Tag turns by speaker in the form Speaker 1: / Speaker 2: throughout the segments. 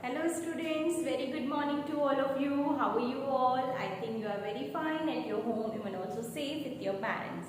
Speaker 1: Hello students, very good morning to all of you. How are you all? I think you are very fine at your home, even also safe with your parents.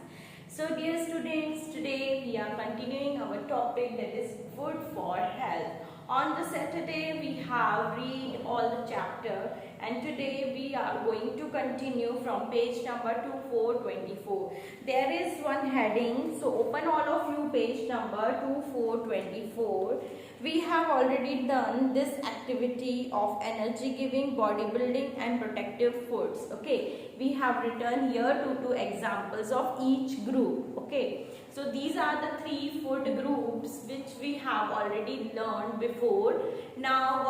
Speaker 1: So dear students, today we are continuing our topic that is food for health. On the Saturday we have read all the chapter and today we are going to continue from page number 2424. There is one heading, so open all of you page number 2424. We have already done this activity of energy giving, bodybuilding and protective foods. Okay, we have written here two examples of each group. Okay, so these are the three food groups which we have already learned before. Now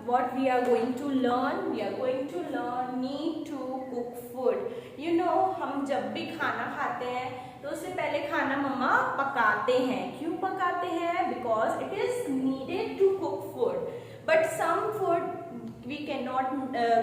Speaker 1: what we are going to learn? We are going to learn need to cook food. You know, हम जब भी खाना खाते हैं तो उससे पहले खाना मम्मा पकाते हैं. क्यों पकाते हैं? Because it is needed to cook food. But some food we cannot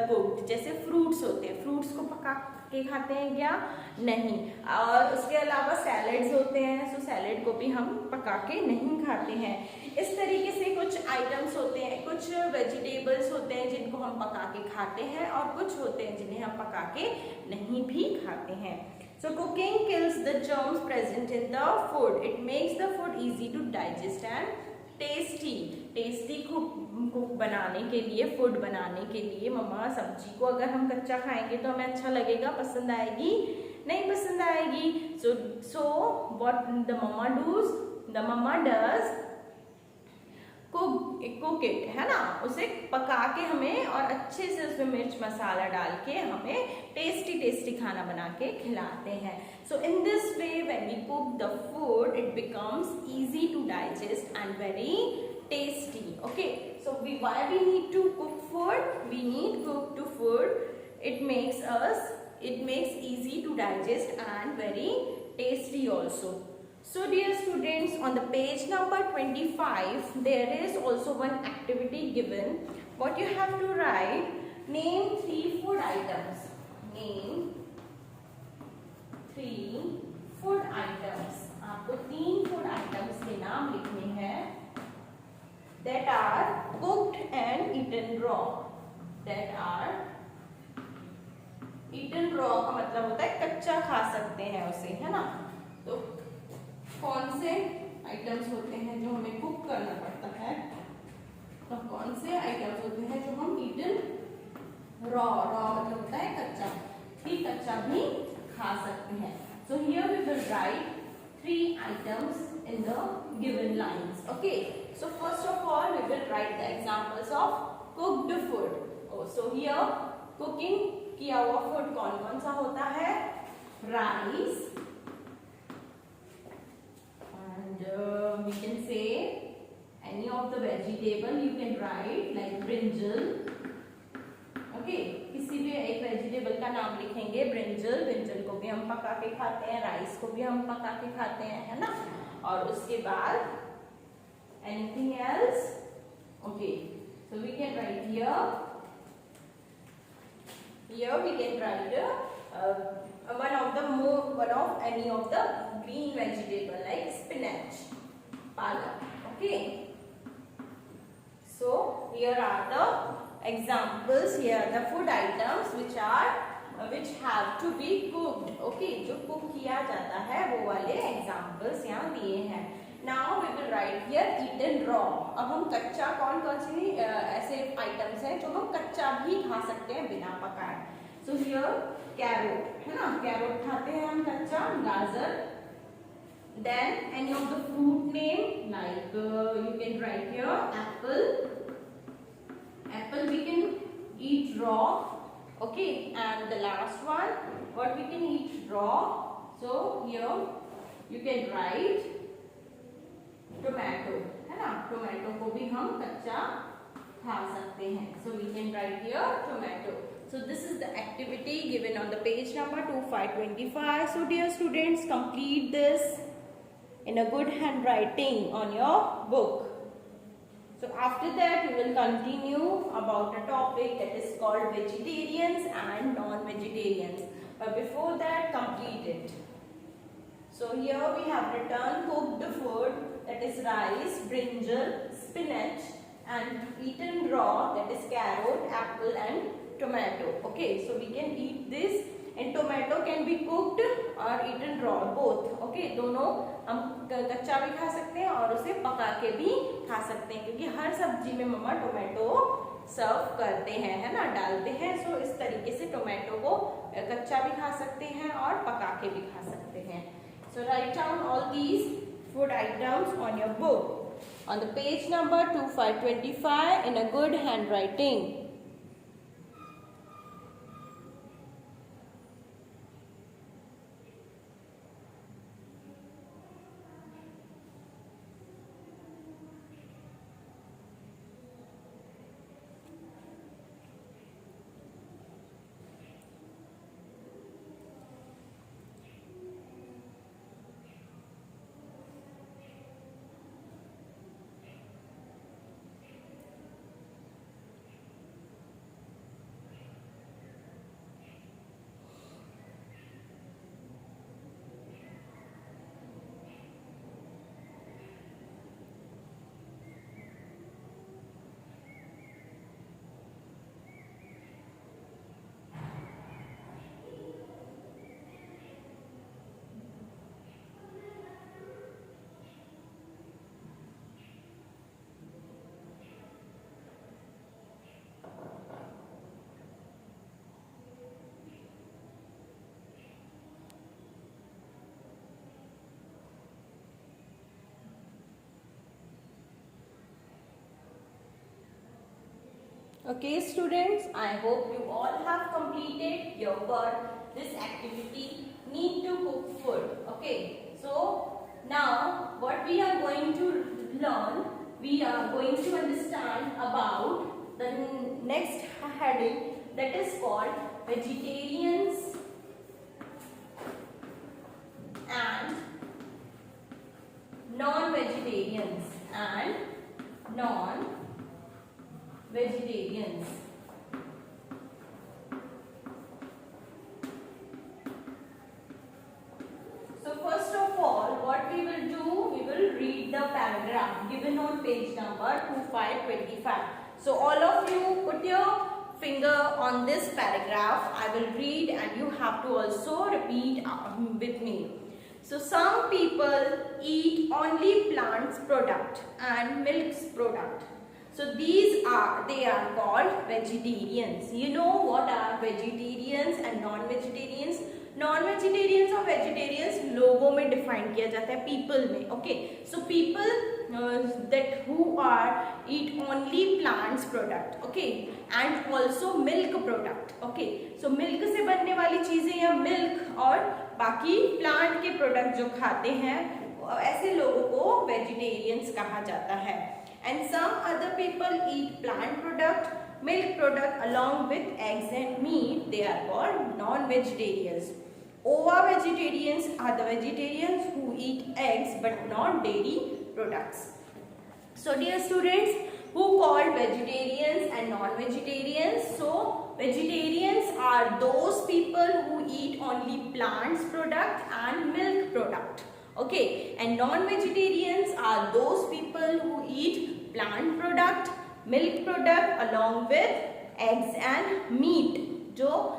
Speaker 1: cook. जैसे fruits होते हैं, fruits को पका के खाते हैं क्या? नहीं. और उसके अलावा सैलड्स होते हैं, सो सैलड को भी हम पका के नहीं खाते हैं. इस तरीके से कुछ आइटम्स होते हैं, कुछ वेजिटेबल्स होते हैं जिनको हम पका के खाते हैं और कुछ होते हैं जिन्हें हम पका के नहीं भी खाते हैं. So cooking kills the germs present in the food. It makes the food easy to digest and tasty. Tasty cook बनाने के लिए, फूड बनाने के लिए मम्मा सब्जी को अगर हम कच्चा खाएंगे तो हमें अच्छा लगेगा, पसंद आएगी? नहीं पसंद आएगी. So what the mama does cook it, है ना, उसे पका के हमें और अच्छे से उसमें मिर्च मसाला डाल के हमें टेस्टी खाना बना के खिलाते हैं. So in this way when we cook the food it becomes easy to digest and very tasty. Okay, so why we need to cook food? We need cooked food. It makes easy to digest and very tasty also. So dear students, on the page number 25 there is also one activity given. What you have to write, name 3 food items. Name 3 food items. आपको 3 food items के नाम लिखने हैं that are cooked and eaten raw. That are eaten raw का मतलब होता है कच्चा खा सकते हैं उसे, है ना. तो कौन से आइटम्स होते हैं जो हमें कुक करना पड़ता है, तो कौन से आइटम्स होते हैं जो हम ईटन रॉ मतलब होता है कच्चा, ठीक, कच्चा भी खा सकते हैं. So here we will write 3 items in the given lines. Okay, so first of all we will write the examples of cooked food. So here cooking किया हुआ फूड कौन सा होता है? Rice, and we can say any of the vegetable. You can write like brinjal. Okay, किसी भी एक vegetable का नाम लिखेंगे. ब्रिंजल को भी हम पका के खाते हैं, राइस को भी हम पका के खाते हैं, है ना. और उसके बाद anything else? Okay, so we can write here we can write one of any of the green vegetable like spinach, palak. Okay, so here are the examples. Here are the food items which have to be cooked. Okay, जो cook किया जाता है वो वाले examples यहाँ दिए हैं. Now we will write here eaten raw. अब हम कच्चा कौन सी ऐसे आइटम्स हैं जो हम कच्चा भी खा सकते हैं बिना पकाए. So here कैरोट, है ना, कैरोट खाते हैं हम कच्चा. गाजर. Then any of the fruit name like you can write here apple we can eat raw. Okay, and the last one what we can eat raw, so here you can write tomato, है ना, tomato को भी हम कच्चा खा सकते हैं. So we can write here tomato. So this is the activity given on the page number 2525. So dear students, complete this in a good handwriting on your book. So after that we will continue about a topic that is called vegetarians and non-vegetarians. But before that, complete it. So here we have written cooked food, that is rice, brinjal, spinach, and eaten raw, that is carrot, apple and tomato. Okay, so we can eat this, and tomato can be cooked or eaten raw, both. Okay, दोनों हम कच्चा भी खा सकते हैं और उसे पका के भी खा सकते हैं, क्योंकि हर सब्जी में मम्मा टोमेटो सर्व करते हैं, है ना, डालते हैं। सो इस तरीके से टोमेटो को कच्चा भी खा सकते हैं और पका के भी खा सकते हैं। So write down all these food items on your book on the page number 2525 in a good handwriting. Okay students, I hope you all have completed your work. This activity need to cook food. Okay, so now what we are going to learn, we are going to understand about the next heading, that is called vegetarians and non-vegetarians and non-vegetarians. So first of all, what we will do, we will read the paragraph given on page number 2525. So all of you put your finger on this paragraph. I will read and you have to also repeat with me. So some people eat only plants product and milks product. So they are called vegetarians. You know what are vegetarians and non-vegetarians? Non-vegetarians और vegetarians लोगों में define किया जाता है, people में. Okay, so people that who are eat only plants product, okay, and also milk product. Okay, so milk से बनने वाली चीजें या milk और बाकी plant के product जो खाते हैं, ऐसे लोगों को vegetarians कहा जाता है. And some other people eat plant product, milk product along with eggs and meat. They are called non-vegetarians. Ova vegetarians are the vegetarians who eat eggs but not dairy products. So dear students, who called vegetarians and non-vegetarians? So vegetarians are those people who eat only plants product and milk product. Okay, and non-vegetarians are those people who eat plant product, milk product along with eggs and meat. जो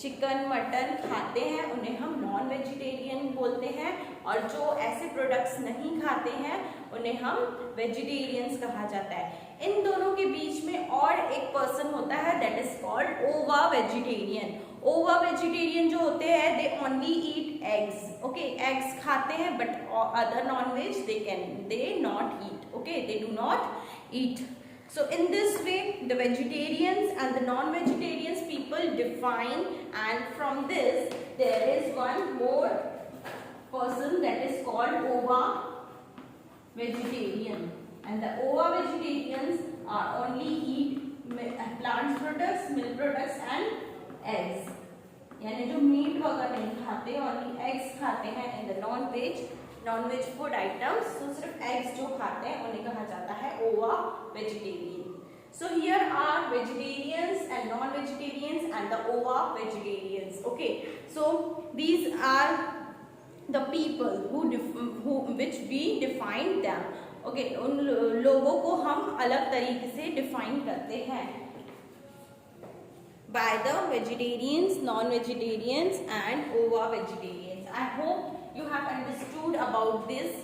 Speaker 1: chicken mutton खाते हैं उन्हें हम non vegetarian बोलते हैं, और जो ऐसे प्रोडक्ट्स नहीं खाते हैं उन्हें हम वेजिटेरियंस कहा जाता है. इन दोनों के बीच में और एक पर्सन होता है, दैट इज कॉल्ड ओवा वेजिटेरियन. ओवा वेजिटेरियन जो होते हैं, they only eat eggs. Okay, eggs खाते हैं but other non veg they not eat. Okay, they do not eat. So in this way the vegetarians and the non-vegetarians people define, and from this there is one more person that is called ova vegetarian, and the ova vegetarians are only eat plant products, milk products and eggs. यानी जो meet वगैरह नहीं खाते, only eggs खाते हैं in the non veg food items. तो सिर्फ eggs जो खाते हैं उन्हें कहा जाता है ovo vegetarian. So here are vegetarians and non vegetarians and the ovo vegetarians. Okay, so these are the people who which we define them. Okay, उन लोगों को हम अलग तरीके से डिफाइन करते हैं by the vegetarians, non-vegetarians and ova vegetarians. I hope you have understood about this.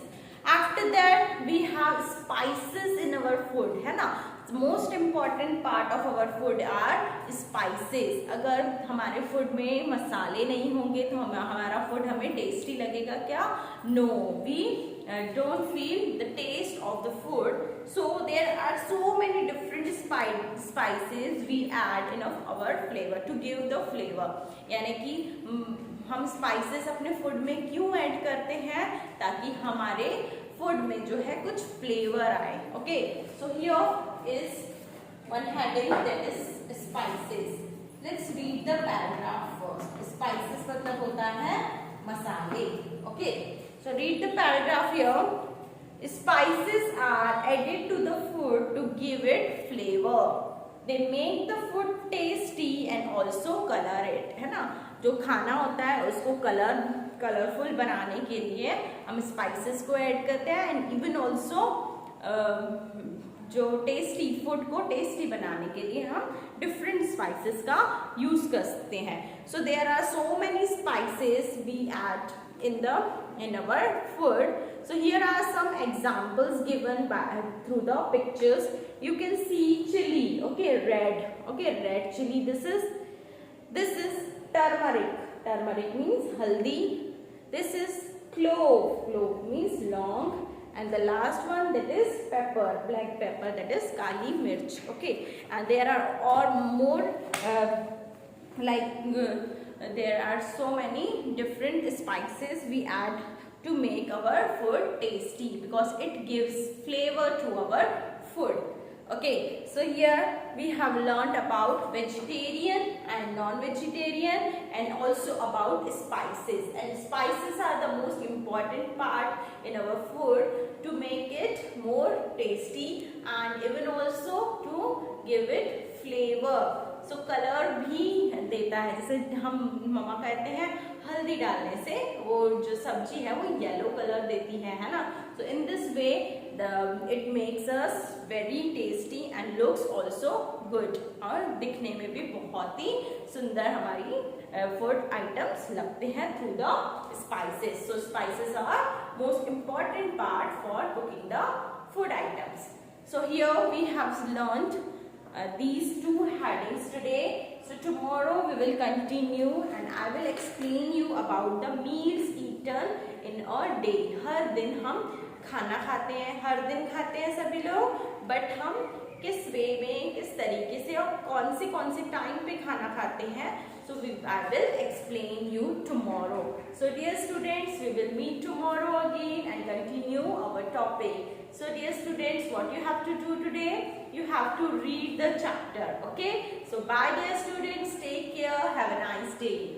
Speaker 1: After that we have spices in our food, है ना. The most important part of our food are spices. अगर हमारे food में मसाले नहीं होंगे तो हमारा फूड हमें टेस्टी लगेगा क्या? No, we don't feel the taste of the food. So there are so many different spices we add in our flavor to give the flavor. यानी कि हम spices अपने फूड में क्यों ऐड करते हैं? ताकि हमारे फूड में जो है कुछ फ्लेवर आए. Okay, so here is one heading that is spices. Let's read the paragraph first. Spices मतलब होता है मसाले. Okay, so read the paragraph here. Spices are added to the food to give it flavor. They make the food tasty and also color it. है ना, जो खाना होता है उसको कलरफुल बनाने के लिए हम स्पाइसेस को ऐड करते हैं. एंड इवन ऑल्सो जो टेस्टी फूड को टेस्टी बनाने के लिए हम डिफरेंट स्पाइसेस का यूज कर सकते हैं. So there are so many spices we add in our food. So here are some examples given through the pictures. You can see chili. Okay, red. Okay, red chili. This is turmeric. Turmeric means haldi. This is clove. Clove means long. And the last one, that is pepper, black pepper, that is kali mirch. Okay, and there are all more there are so many different spices we add to make our food tasty because it gives flavor to our food. Okay, so here we have learned about vegetarian and non-vegetarian and also about spices. And spices are the most important part in our food to make it more tasty and even also to give it flavor. So colour भी देता है. जैसे हम मम्मा कहते हैं हल्दी डालने से वो जो सब्जी है वो येलो कलर देती है ना. So in this way it makes us very tasty and looks also good. और दिखने में भी बहुत ही सुंदर हमारी फूड आइटम्स लगते हैं through the spices. So spices are most important part for cooking the food items. So here we have learned these two headings today. So tomorrow we will continue and I will explain you about the meals eaten in a day. हर दिन हम खाना खाते हैं, हर दिन खाते हैं सभी लोग, बट हम किस वे में, किस तरीके से और कौन से टाइम पे खाना खाते हैं. So I will explain you tomorrow. So dear students, we will meet tomorrow again and continue our topic. So dear students, what you have to do today? You have to read the chapter. Okay? So bye dear students. Take care. Have a nice day.